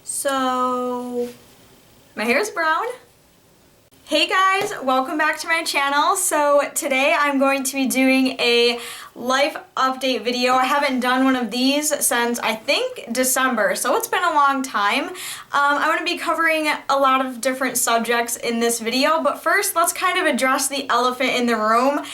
So my hair is brown. Hey guys, welcome back to my channel. So today I'm going to be doing a life update video. I haven't done one of these since I think December, so it's been a long time. I'm going to be covering a lot of different subjects in this video, but first let's kind of address the elephant in the room,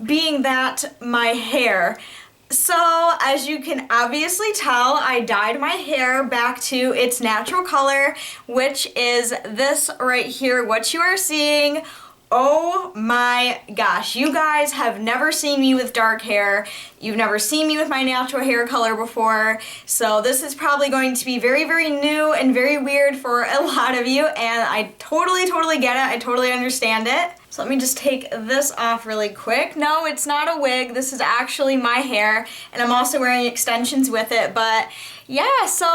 being that my hair. So, as you can obviously tell, I dyed my hair back to its natural color, which is this right here, what you are seeing. Oh my gosh, you guys have never seen me with dark hair. You've never seen me with my natural hair color before. So this is probably going to be very, very new and very weird for a lot of you, and I totally get it. I totally understand it. So let me just take this off really quick. No, it's not a wig. This is actually my hair, and I'm also wearing extensions with it. But yeah, so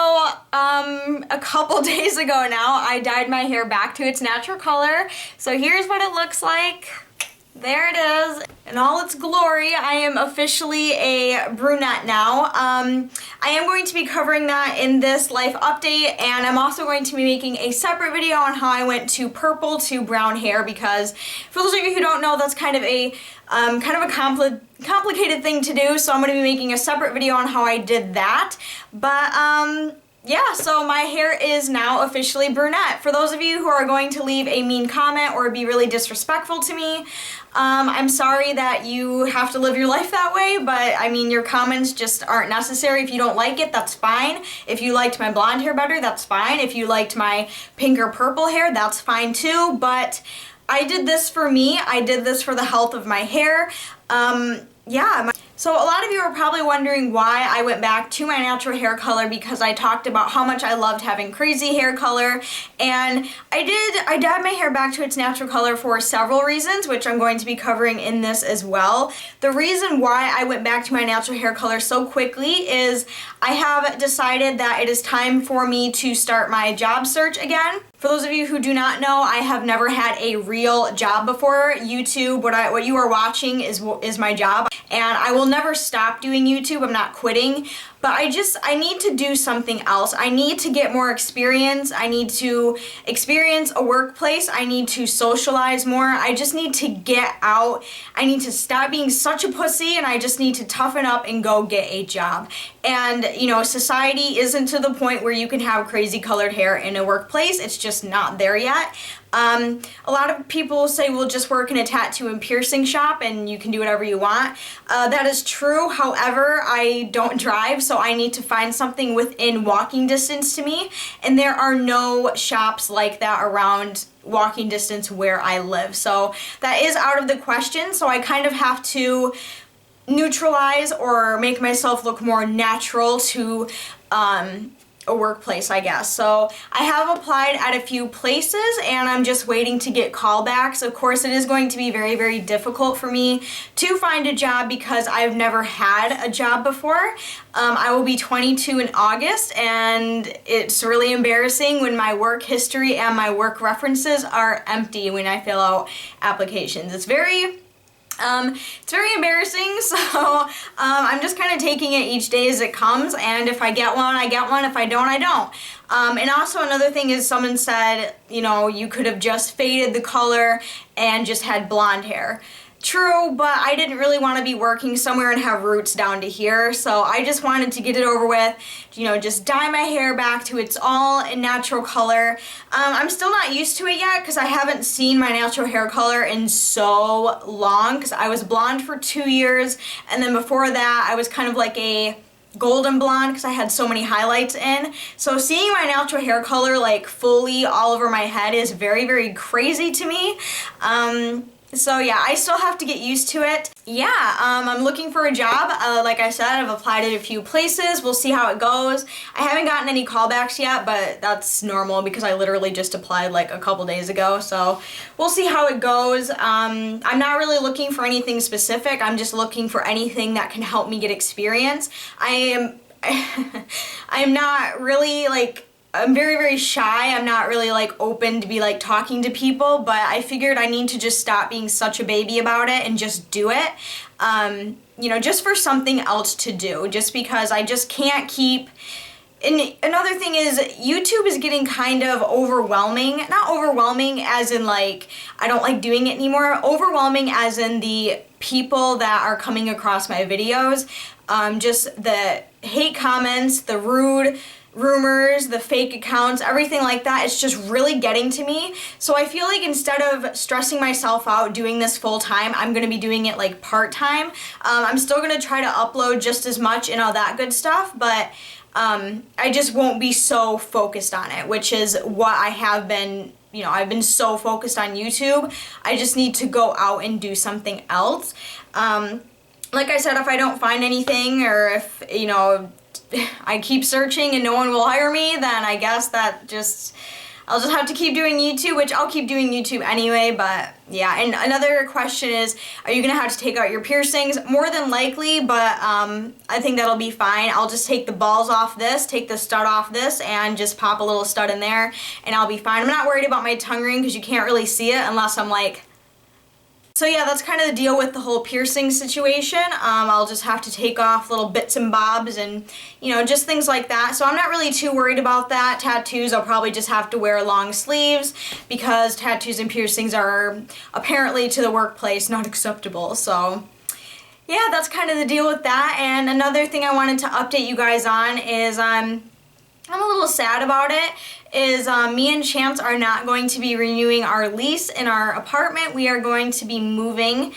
a couple days ago now, I dyed my hair back to its natural color. So here's what it looks like. There it is. In all its glory, I am officially a brunette now. I am going to be covering that in this life update, and I'm also going to be making a separate video on how I went to purple to brown hair, because for those of you who don't know, that's kind of a complicated thing to do, so I'm going to be making a separate video on how I did that. But yeah, so my hair is now officially brunette. For those of you who are going to leave a mean comment or be really disrespectful to me, I'm sorry that you have to live your life that way, but I mean, your comments just aren't necessary. If you don't like it, that's fine. If you liked my blonde hair better, that's fine. If you liked my pink or purple hair, that's fine too, but I did this for me. I did this for the health of my hair. So a lot of you are probably wondering why I went back to my natural hair color, because I talked about how much I loved having crazy hair color, and I dyed my hair back to its natural color for several reasons, which I'm going to be covering in this as well. The reason why I went back to my natural hair color so quickly is I have decided that it is time for me to start my job search again. For those of you who do not know, I have never had a real job before. YouTube, what you are watching is my job, and I will never stop doing YouTube. I'm not quitting, but I need to do something else. I need to get more experience. I need to experience a workplace. I need to socialize more. I just need to get out. I need to stop being such a pussy, and I just need to toughen up and go get a job. And you know, society isn't to the point where you can have crazy colored hair in a workplace. It's just not there yet. A lot of people say, well, just work in a tattoo and piercing shop and you can do whatever you want. That is true. However, I don't drive, so I need to find something within walking distance to me, and there are no shops like that around walking distance where I live. So that is out of the question, so I kind of have to neutralize or make myself look more natural to a workplace, I guess. So I have applied at a few places, and I'm just waiting to get callbacks. Of course, it is going to be very, very difficult for me to find a job because I've never had a job before. I will be 22 in August, and it's really embarrassing when my work history and my work references are empty when I fill out applications. It's very embarrassing, so I'm just kind of taking it each day as it comes, and if I get one, I get one. If I don't, I don't. And also another thing is, someone said, you know, you could have just faded the color and just had blonde hair. True, but I didn't really want to be working somewhere and have roots down to here, so I just wanted to get it over with, you know, just dye my hair back to its all natural color. I'm still not used to it yet because I haven't seen my natural hair color in so long, because I was blonde for 2 years, and then before that I was kind of like a golden blonde because I had so many highlights in. So seeing my natural hair color like fully all over my head is very, very crazy to me. So yeah, I still have to get used to it. Yeah, I'm looking for a job. Like I said, I've applied at a few places. We'll see how it goes. I haven't gotten any callbacks yet, but that's normal because I literally just applied like a couple days ago. So we'll see how it goes. I'm not really looking for anything specific. I'm just looking for anything that can help me get experience. I am not really like, I'm very, very shy. I'm not really like open to be like talking to people, but I figured I need to just stop being such a baby about it and just do it. You know, just for something else to do, just because I just can't keep And another thing is YouTube is getting kind of overwhelming. Not overwhelming as in like I don't like doing it anymore. Overwhelming as in the people that are coming across my videos. Just the hate comments, the rude rumors, the fake accounts, everything like that. It's just really getting to me. So I feel like instead of stressing myself out doing this full time, I'm going to be doing it like part time. I'm still going to try to upload just as much and all that good stuff, but I just won't be so focused on it, which is what I have been. You know, I've been so focused on YouTube. I just need to go out and do something else. Like I said, if I don't find anything, or if, you know, I keep searching and no one will hire me, then I guess that I'll just have to keep doing YouTube, which I'll keep doing YouTube anyway, but yeah. And another question is, are you gonna have to take out your piercings? More than likely, but I think that'll be fine. I'll just take the balls off this, take the stud off this, and just pop a little stud in there, and I'll be fine. I'm not worried about my tongue ring because you can't really see it unless I'm like... So yeah, that's kind of the deal with the whole piercing situation. I'll just have to take off little bits and bobs and, you know, just things like that. So I'm not really too worried about that. Tattoos, I'll probably just have to wear long sleeves because tattoos and piercings are apparently to the workplace not acceptable. So yeah, that's kind of the deal with that. And another thing I wanted to update you guys on is I'm a little sad about it, is me and Chance are not going to be renewing our lease in our apartment. We are going to be moving,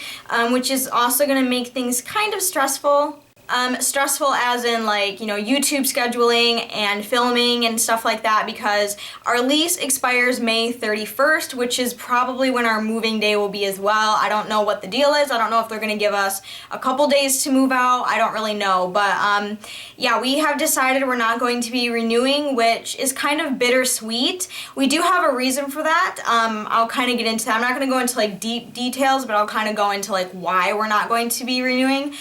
which is also going to make things kind of stressful. Stressful as in like, you know, YouTube scheduling and filming and stuff like that, because our lease expires May 31st, which is probably when our moving day will be as well. I don't know what the deal is. I don't know if they're going to give us a couple days to move out. I don't really know, but yeah, we have decided we're not going to be renewing, which is kind of bittersweet. We do have a reason for that. I'll kind of get into that. I'm not going to go into like deep details, but I'll kind of go into like why we're not going to be renewing.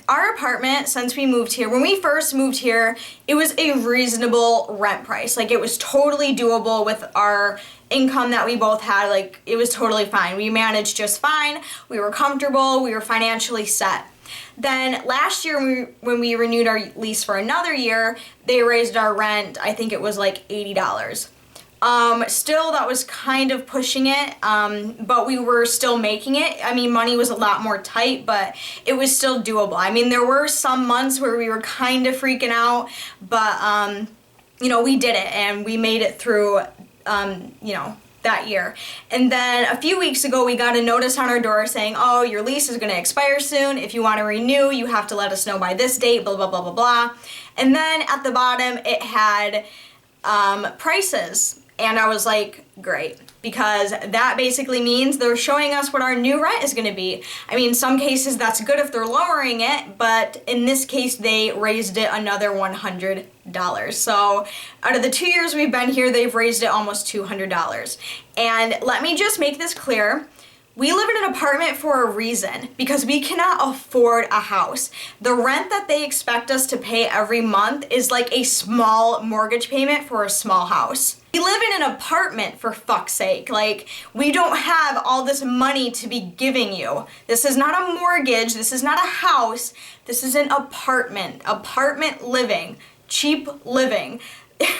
Our apartment, since we moved here, when we first moved here, it was a reasonable rent price. Like, it was totally doable with our income that we both had. Like, it was totally fine. We managed just fine. We were comfortable. We were financially set. Then last year, when we renewed our lease for another year, they raised our rent. I think it was like $80. Still, that was kind of pushing it, but we were still making it. I mean, money was a lot more tight, but it was still doable. I mean, there were some months where we were kind of freaking out, but, you know, we did it, and we made it through, you know, that year. And then a few weeks ago, we got a notice on our door saying, oh, your lease is going to expire soon. If you want to renew, you have to let us know by this date, blah, blah, blah, blah, blah. And then at the bottom, it had prices. And I was like, great, because that basically means they're showing us what our new rent is going to be. I mean, in some cases that's good if they're lowering it, but in this case they raised it another $100. So out of the 2 years we've been here, they've raised it almost $200. And let me just make this clear. We live in an apartment for a reason, because we cannot afford a house. The rent that they expect us to pay every month is like a small mortgage payment for a small house. We live in an apartment, for fuck's sake. Like, we don't have all this money to be giving you. This is not a mortgage, this is not a house, this is an apartment. Apartment living, cheap living.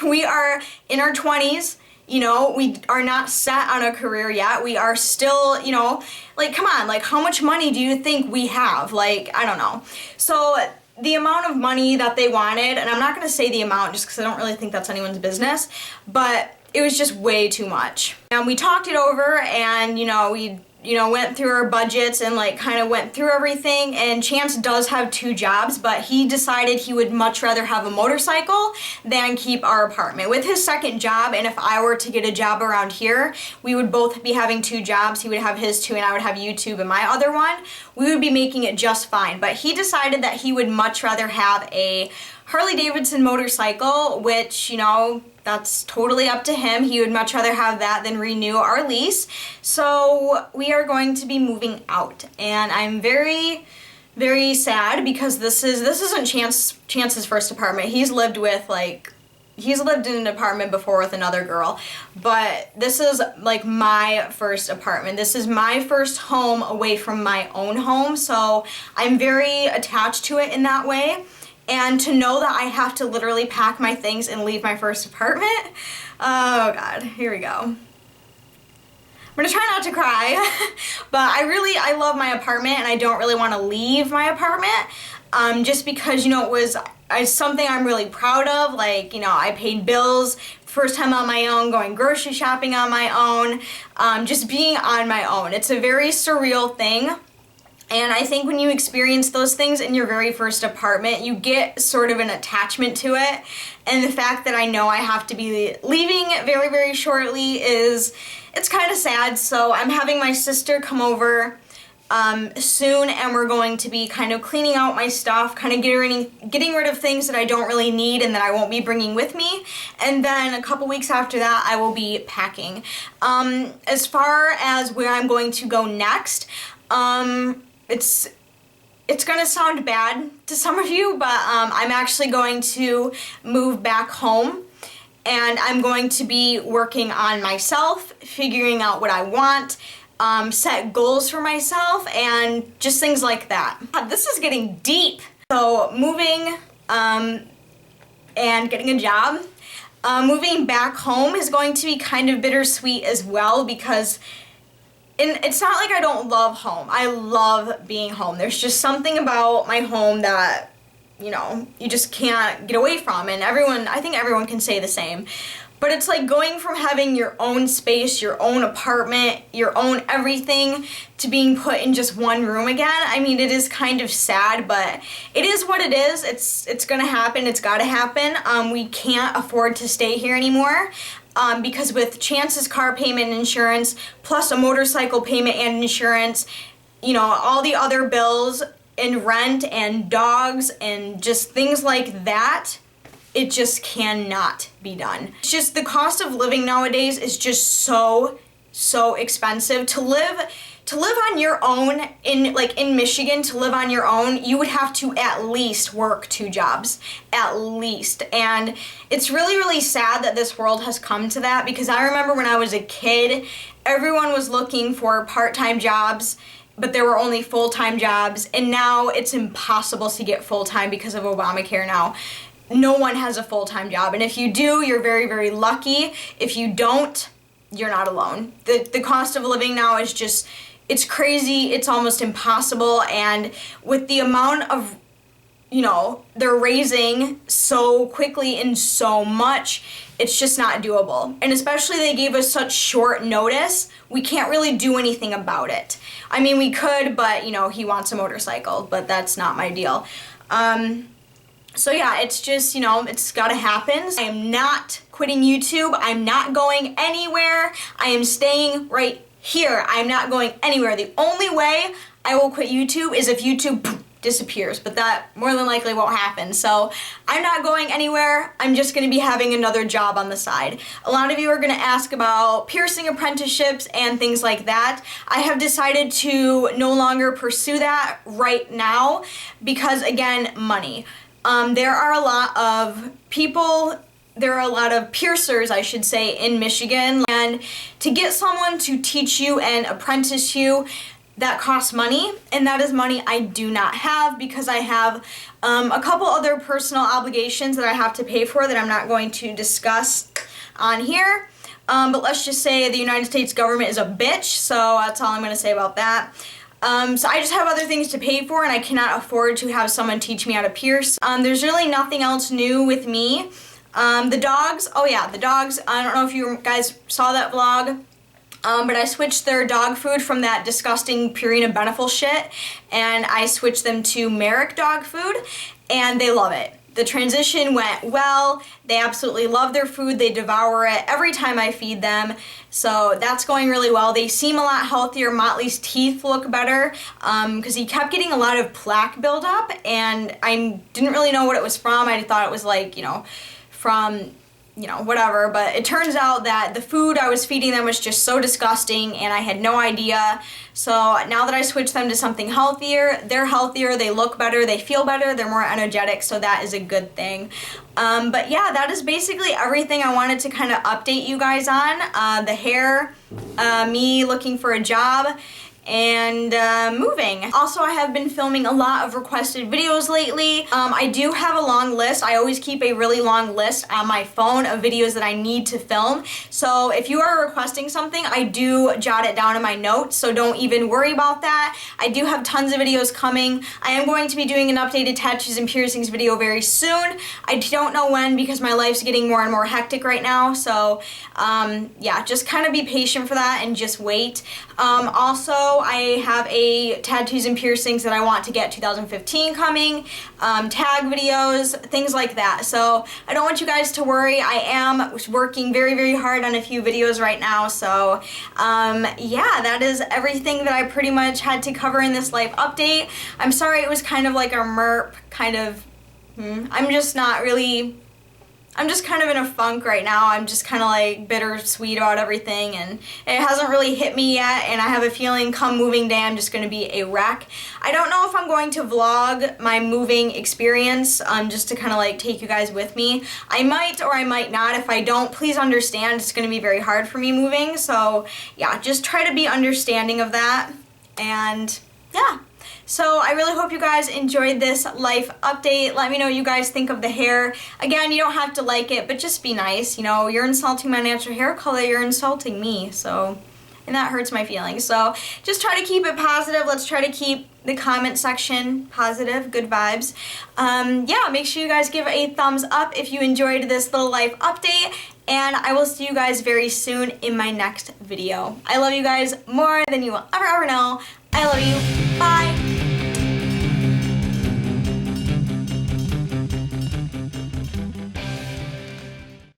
We are in our 20s. You know, we are not set on a career yet. We are still, you know, like, come on, like, how much money do you think we have? Like, I don't know. So the amount of money that they wanted, and I'm not going to say the amount just because I don't really think that's anyone's business, but it was just way too much. And we talked it over, and, you know, we went through our budgets and like kind of went through everything. And Chance does have 2 jobs, but he decided he would much rather have a motorcycle than keep our apartment. With his second job, and if I were to get a job around here, we would both be having 2 jobs. He would have his 2 and I would have YouTube and my other one. We would be making it just fine. But he decided that he would much rather have a Harley-Davidson motorcycle, which, you know, that's totally up to him. He would much rather have that than renew our lease. So we are going to be moving out, and I'm very, very sad because this isn't Chance's first apartment. He's lived in an apartment before with another girl, but this is like my first apartment. This is my first home away from my own home, so I'm very attached to it in that way. and to know that I have to literally pack my things and leave my first apartment. Oh God, here we go. I'm gonna try not to cry, but I love my apartment and I don't really want to leave my apartment, just because, you know, it was something I'm really proud of. Like, you know, I paid bills first time on my own, going grocery shopping on my own, just being on my own. It's a very surreal thing. And I think when you experience those things in your very first apartment, you get sort of an attachment to it. And the fact that I know I have to be leaving very, very shortly it's kind of sad. So I'm having my sister come over soon, and we're going to be kind of cleaning out my stuff, kind of getting rid of things that I don't really need and that I won't be bringing with me. And then a couple weeks after that, I will be packing. As far as where I'm going to go next, it's gonna sound bad to some of you, but I'm actually going to move back home, and I'm going to be working on myself, figuring out what I want, set goals for myself, and just things like that. This is getting deep. So moving and getting a job. Moving back home is going to be kind of bittersweet as well, because it's not like I don't love home. I love being home. There's just something about my home that, you know, you just can't get away from, and I think everyone can say the same. But it's like going from having your own space, your own apartment, your own everything, to being put in just one room again. I mean, it is kind of sad, but it is what it is. It's gonna happen. It's gotta happen. We can't afford to stay here anymore. Because with Chance's car payment and insurance, plus a motorcycle payment and insurance, you know, all the other bills and rent and dogs and just things like that, it just cannot be done. It's just the cost of living nowadays is just so expensive. To live on your own in Michigan, to live on your own, you would have to at least work 2 jobs, at least. And it's really, really sad that this world has come to that, because I remember when I was a kid, everyone was looking for part-time jobs, but there were only full-time jobs, and now it's impossible to get full-time because of Obamacare now. No one has a full-time job, and if you do, you're very, very lucky. If you don't, you're not alone. The cost of living now is just, it's crazy, it's almost impossible, and with the amount of, you know, they're raising so quickly and so much, it's just not doable. And especially they gave us such short notice, we can't really do anything about it. I mean, we could, but, you know, he wants a motorcycle, but that's not my deal. So yeah, it's just, you know, it's gotta happen. I am not quitting YouTube. I'm not going anywhere. I am staying right here. I'm not going anywhere. The only way I will quit YouTube is if YouTube disappears, but that more than likely won't happen. So I'm not going anywhere. I'm just gonna be having another job on the side. A lot of you are gonna ask about piercing apprenticeships and things like that. I have decided to no longer pursue that right now because, again, money. There are a lot of people, there are a lot of piercers, I should say, in Michigan, and to get someone to teach you and apprentice you, that costs money, and that is money I do not have, because I have a couple other personal obligations that I have to pay for that I'm not going to discuss on here. But let's just say the United States government is a bitch, so that's all I'm going to say about that. So I just have other things to pay for, and I cannot afford to have someone teach me how to pierce. There's really nothing else new with me. The dogs, oh yeah, the dogs, I don't know if you guys saw that vlog, but I switched their dog food from that disgusting Purina Beneful shit, and I switched them to Merrick dog food, and they love it. The transition went well. They absolutely love their food. They devour it every time I feed them. So that's going really well. They seem a lot healthier. Motley's teeth look better because he kept getting a lot of plaque buildup, and I didn't really know what it was from. I thought it was like, you know, from, you know, whatever, but it turns out that the food I was feeding them was just so disgusting, and I had no idea. So now that I switched them to something healthier, they're healthier, they look better, they feel better, they're more energetic, so that is a good thing. But yeah, that is basically everything I wanted to kind of update you guys on. The hair, me looking for a job, and moving. Also, I have been filming a lot of requested videos lately. I do have a long list. I always keep a really long list on my phone of videos that I need to film. So if you are requesting something, I do jot it down in my notes, so don't even worry about that. I do have tons of videos coming. I am going to be doing an updated tattoos and piercings video very soon. I don't know when because my life's getting more and more hectic right now, so yeah, just kind of be patient for that and just wait. Also, I have a tattoos and piercings that I want to get 2015 coming, tag videos, things like that. So I don't want you guys to worry. I am working very, very hard on a few videos right now. So yeah, that is everything that I pretty much had to cover in this life update. I'm sorry it was kind of like a merp, kind of, I'm just kind of in a funk right now. I'm just kind of like bittersweet about everything, and it hasn't really hit me yet, and I have a feeling come moving day I'm just going to be a wreck. I don't know if I'm going to vlog my moving experience just to kind of like take you guys with me. I might or I might not. If I don't, please understand it's going to be very hard for me moving, so yeah, just try to be understanding of that, and yeah. So I really hope you guys enjoyed this life update. Let me know what you guys think of the hair. Again, you don't have to like it, but just be nice. You know, you're insulting my natural hair color, you're insulting me, so, and that hurts my feelings. So just try to keep it positive. Let's try to keep the comment section positive, good vibes. Yeah, make sure you guys give a thumbs up if you enjoyed this little life update, and I will see you guys very soon in my next video. I love you guys more than you will ever know. I love you. Bye.